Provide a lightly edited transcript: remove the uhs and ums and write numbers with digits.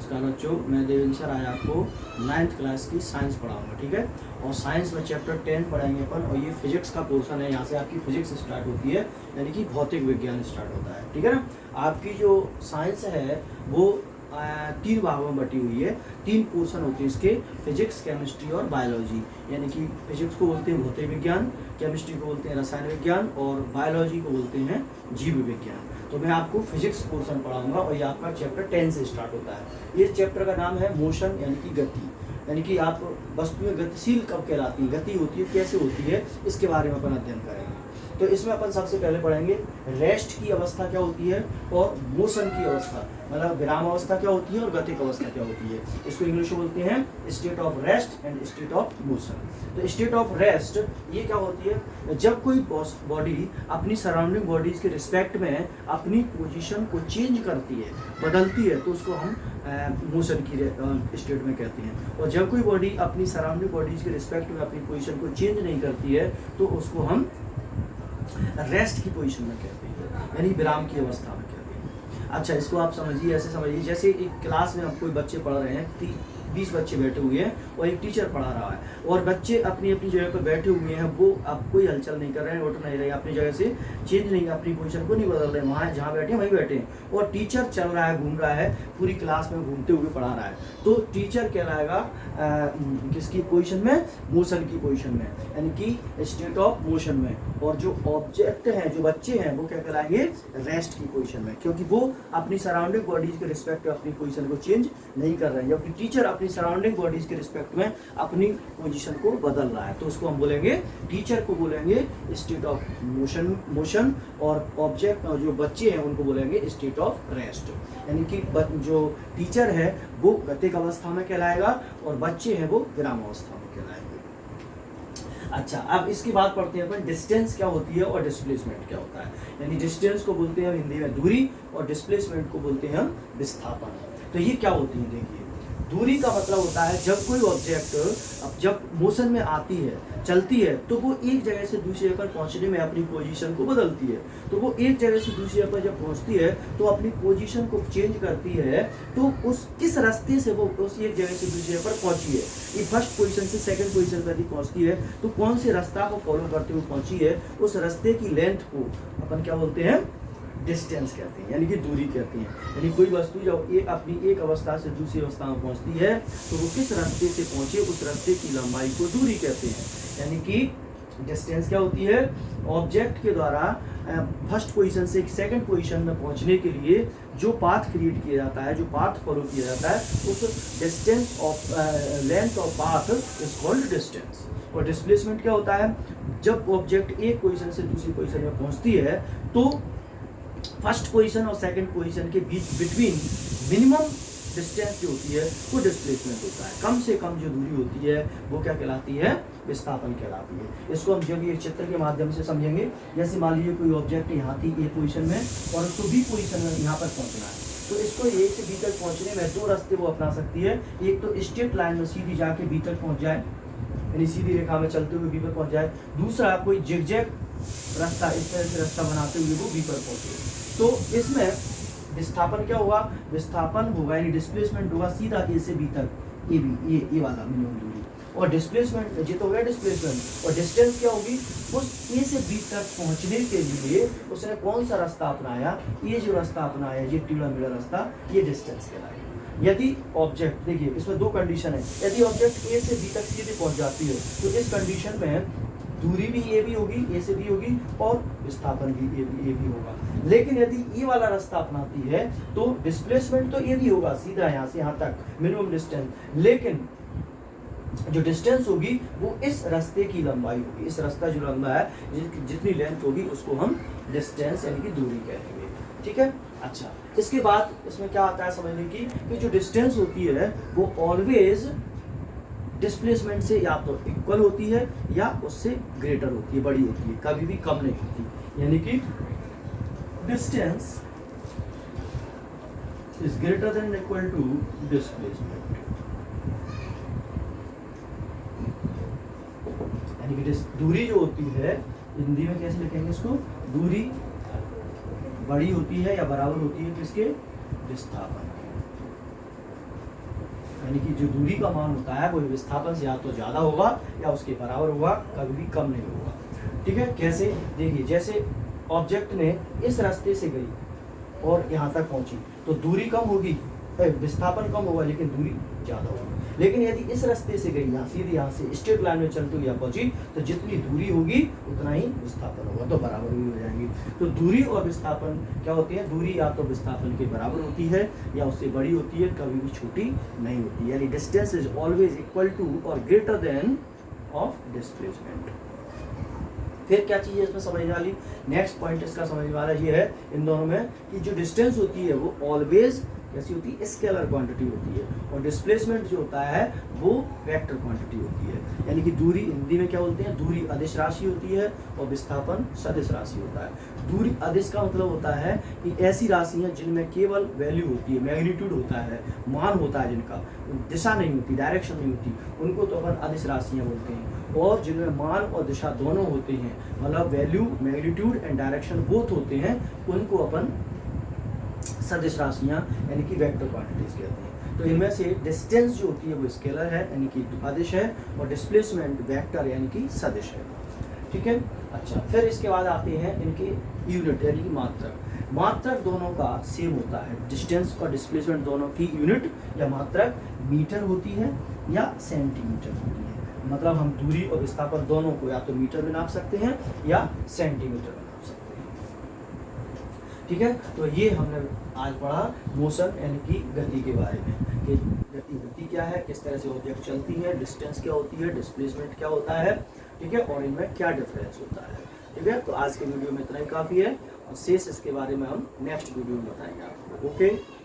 नमस्कार बच्चों, मैं देवेंद्र सर आज आपको 9th क्लास की साइंस पढ़ाऊंगा। ठीक है, और साइंस में चैप्टर 10 पढ़ाएंगे अपन। और ये फिजिक्स का पोर्शन है, यहाँ से आपकी फिजिक्स स्टार्ट होती है, यानी कि भौतिक विज्ञान स्टार्ट होता है। ठीक है ना। आपकी जो साइंस है वो 3 भागों में बटी हुई है। 3 पोर्शन होते हैं इसके, फिजिक्स, केमिस्ट्री और बायोलॉजी। यानी कि फिजिक्स को बोलते हैं भौतिक विज्ञान, केमिस्ट्री को बोलते हैं रसायन विज्ञान और बायोलॉजी को बोलते हैं जीव विज्ञान। तो मैं आपको फिजिक्स पोर्शन पढ़ाऊंगा और ये आपका चैप्टर 10 से स्टार्ट होता है। ये चैप्टर का नाम है मोशन, यानी कि गति। यानी कि आप वस्तुएं गतिशील कब कहलाती हैं, गति होती है, कैसे होती है, इसके बारे में अपन अध्ययन करेंगे। तो इसमें अपन सबसे पहले पढ़ेंगे रेस्ट की अवस्था क्या होती है और मोशन की अवस्था, मतलब विराम अवस्था क्या होती है और गतिक अवस्था क्या होती है। इसको इंग्लिश में बोलते हैं state of rest and state of motion. तो स्टेट ऑफ रेस्ट ये क्या होती है, जब कोई बॉडी अपनी सराउंडिंग बॉडीज के रिस्पेक्ट में अपनी पोजीशन को चेंज करती है, बदलती है, तो उसको हम मोशन की स्टेट में कहते हैं। और जब कोई बॉडी अपनी सराउंडिंग बॉडीज के रिस्पेक्ट में अपनी पोजीशन को चेंज नहीं करती है तो उसको हम रेस्ट की पोजीशन में कहते हैं, यानी विराम की अवस्था में कहते हैं। अच्छा, इसको आप समझिए, ऐसे समझिए जैसे एक क्लास में हम कोई बच्चे पढ़ रहे हैं, 20 बच्चे बैठे हुए हैं और एक टीचर पढ़ा रहा है और बच्चे अपनी अपनी जगह पर बैठे हुए हैं। वो अब कोई हलचल नहीं कर रहे हैं, उठ नहीं रहे, अपनी जगह से चेंज नहीं, अपनी पोजीशन को नहीं बदल रहे, वहाँ जहाँ बैठे वहीं बैठे हैं। और टीचर चल रहा है, घूम रहा है, पूरी क्लास में घूमते हुए पढ़ा रहा है, तो टीचर कहलाएगा किसकी पोजीशन में, मोशन की पोजीशन में, यानी कि स्टेट ऑफ मोशन में। और जो ऑब्जेक्ट हैं, जो बच्चे हैं, वो क्या कहलाएंगे, रेस्ट की पोजीशन में, क्योंकि वो अपनी सराउंडिंग बॉडीज के रिस्पेक्ट में अपनी पोजीशन को चेंज नहीं कर रहे हैं, जबकि टीचर अपनी सराउंडिंग बॉडीज के रिस्पेक्ट में अपनी पोजीशन को बदल रहा है। तो उसको हम बोलेंगे, टीचर को बोलेंगे स्टेट ऑफ मोशन और ऑब्जेक्ट और जो बच्चे हैं उनको बोलेंगे स्टेट ऑफ रेस्ट। यानी कि जो टीचर है वो गतिक अवस्था में कहलाएगा और बच्चे हैं वो विराम अवस्था में कहलाएंगे। अच्छा, अब इसकी बात पढ़ते हैं अपन, डिस्टेंस क्या होती है और डिस्प्लेसमेंट क्या होता है। यानी डिस्टेंस को बोलते हैं हिंदी में दूरी और डिस्प्लेसमेंट को बोलते हैं हम विस्थापन। तो ये क्या होती है, देखिए, दूरी का मतलब होता है जब कोई ऑब्जेक्ट जब मोशन में आती है, चलती है, तो वो एक जगह से दूसरी जगह पर पहुंचने में अपनी पोजीशन को बदलती है। तो वो एक जगह से दूसरी जगह पर जब पहुंचती है तो अपनी पोजीशन को चेंज करती है। तो उस किस रास्ते से वो उस एक जगह से दूसरी जगह पर पहुंची है, ये फर्स्ट पोजीशन से सेकंड पोजीशन पर पहुंचती है, तो कौन से रास्ता को फॉलो करते हुए पहुंची है, उस रास्ते की लेंथ को अपन क्या बोलते हैं, डिस्टेंस कहते हैं, यानी कि दूरी कहते हैं। यानी कोई वस्तु जब अपनी एक अवस्था से दूसरी अवस्था में पहुंचती है तो वो किस रास्ते से पहुंचे, उस रास्ते की लंबाई को दूरी कहते हैं। यानी कि डिस्टेंस क्या होती है, ऑब्जेक्ट के द्वारा फर्स्ट पोजीशन से सेकंड पोजीशन में पहुंचने के लिए जो पाथ क्रिएट किया जाता है, जो पाथ फॉलो किया जाता है, उस distance of length of path is called distance. और डिस्प्लेसमेंट क्या होता है, जब ऑब्जेक्ट एक पोजीशन से दूसरी पोजीशन में पहुंचती है तो फर्स्ट पोजीशन और सेकंड पोजीशन के बीच बिटवीन मिनिमम डिस्टेंस जो होती है वो डिस्प्लेसमेंट होता है। कम से कम जो दूरी होती है वो क्या कहलाती है, विस्थापन कहलाती है। इसको हम जब ये चित्र के माध्यम से समझेंगे, जैसे मान लीजिए कोई ऑब्जेक्ट यहाँ थी ए पोजीशन में और उसको बी पोजीशन में यहाँ पर पहुँचना है, तो इसको ए से बी तक पहुँचने में 2 रास्ते वो अपना सकती है। एक तो स्ट्रेट लाइन में सीधी जाके बी तक पहुँच जाए, यानी सीधी रेखा में चलते हुए बी पर पहुँच जाए। दूसरा कोई जिगजैग रास्ता, इस तरह से रास्ता बनाते हुए वो बी पर पहुँचे। तो इसमें विस्थापन क्या होगा, विस्थापन होगा यानी डिस्प्लेसमेंट होगा सीधा ए से बी तक, ए वाला मिनिमम दूरी। और डिस्प्लेसमेंट ये तो हो गया डिस्प्लेसमेंट। और डिस्टेंस क्या होगी, उस ए से बी तक पहुंचने के लिए उसने कौन सा रास्ता अपनाया, ये जो रास्ता अपनाया, ये टेढ़ा मेढ़ा रास्ता, ये डिस्टेंस कहलाएगा। यदि ऑब्जेक्ट, देखिए इसमें 2 कंडीशन है, यदि ऑब्जेक्ट ए से बी तक सीधे पहुंच जाती है तो इस कंडीशन में दूरी भी ए भी होगी, ए से बी होगी, और विस्थापन भी ए भी होगा। लेकिन यदि ये वाला रास्ता अपनाती है तो डिस्प्लेसमेंट तो ए भी होगा, सीधा यहाँ से यहाँ तक मिनिमम डिस्टेंस, लेकिन जो डिस्टेंस होगी वो इस रास्ते की लंबाई होगी। इस रास्ता जो लंबा है, जितनी लेंथ होगी उसको हम डिस्टेंस यानी कि दूरी कहेंगे। ठीक है। अच्छा, इसके बाद इसमें क्या आता है समझने की, कि जो डिस्टेंस होती है वो ऑलवेज डिस्प्लेसमेंट से या तो इक्वल होती है या उससे ग्रेटर होती है, बड़ी होती है, कभी भी कम नहीं होती। यानी कि distance is greater than equal to displacement. यानी कि दूरी जो होती है, हिंदी में कैसे लिखेंगे इसको, दूरी बड़ी होती है या बराबर होती है किसके, विस्थापन। यानी कि जो दूरी का मान होता है वो विस्थापन से या तो ज़्यादा होगा या उसके बराबर होगा, कभी भी कम नहीं होगा। ठीक है, कैसे? देखिए, जैसे ऑब्जेक्ट ने इस रास्ते से गई और यहाँ तक पहुँची तो दूरी कम होगी, विस्थापन कम होगा लेकिन दूरी ज़्यादा होगी। लेकिन यदि इस रास्ते से गई, यहाँ सीधे यहाँ से स्ट्रेट लाइन में चलते हुए यहाँ पहुँची तो जितनी दूरी होगी उतना ही विस्थापन होगा, तो बराबर ही हो जाएंगी। तो दूरी और विस्थापन क्या होती है? दूरी या तो विस्थापन के बराबर होती है या उससे बड़ी होती है, कभी भी छोटी नहीं होती है। यानी distance is always equal to और ग्रेटर देन ऑफ डिस्प्लेसमेंट। फिर क्या चीज़ है इसमें समझने वाली? नेक्स्ट पॉइंट इसका समझने वाला ये है इन दोनों में कि जो डिस्टेंस होती है वो ऑलवेज कैसी होती है? स्केलर क्वांटिटी होती है, और डिस्प्लेसमेंट जो होता है वो वेक्टर क्वांटिटी होती है। यानी कि दूरी हिंदी में क्या बोलते हैं? दूरी अदिश राशि होती है और विस्थापन सदिश राशि होता है। दूरी अदिश का मतलब होता है कि ऐसी राशियाँ जिनमें केवल वैल्यू होती है, मैग्नीट्यूड होता है, मान होता है, जिनका दिशा नहीं होती, डायरेक्शन नहीं होती, उनको तो अपन अदिश राशियाँ बोलते हैं। और जिनमें मान और दिशा दोनों होते हैं, मतलब value, magnitude and direction both होते हैं, उनको अपन सदिश राशियाँ यानी कि वेक्टर क्वांटिटीज कहते हैं। तो इनमें से डिस्टेंस जो होती है वो स्केलर है यानी कि अदिश है, और डिस्प्लेसमेंट वेक्टर यानी कि सदिश है। ठीक है, अच्छा, फिर इसके बाद आते हैं इनके यूनिट यानी कि मात्रक। मात्रक दोनों का सेम होता है, डिस्टेंस और डिस्प्लेसमेंट दोनों की यूनिट या मात्रक मीटर होती है या सेंटीमीटर होती है। मतलब हम दूरी और विस्थापन दोनों को या तो मीटर में नाप सकते हैं या सेंटीमीटर में नाप सकते हैं। ठीक है, तो ये हमने आज पढ़ा मोशन यानी कि गति के बारे में, कि गति क्या है, किस तरह से ऑब्जेक्ट चलती है, डिस्टेंस क्या होती है, डिस्प्लेसमेंट क्या होता है, ठीक है, और इनमें क्या डिफरेंस होता है। ठीक है, तो आज के वीडियो में इतना ही काफ़ी है, और शेष इसके बारे में हम नेक्स्ट वीडियो में बताएंगे आपको। ओके।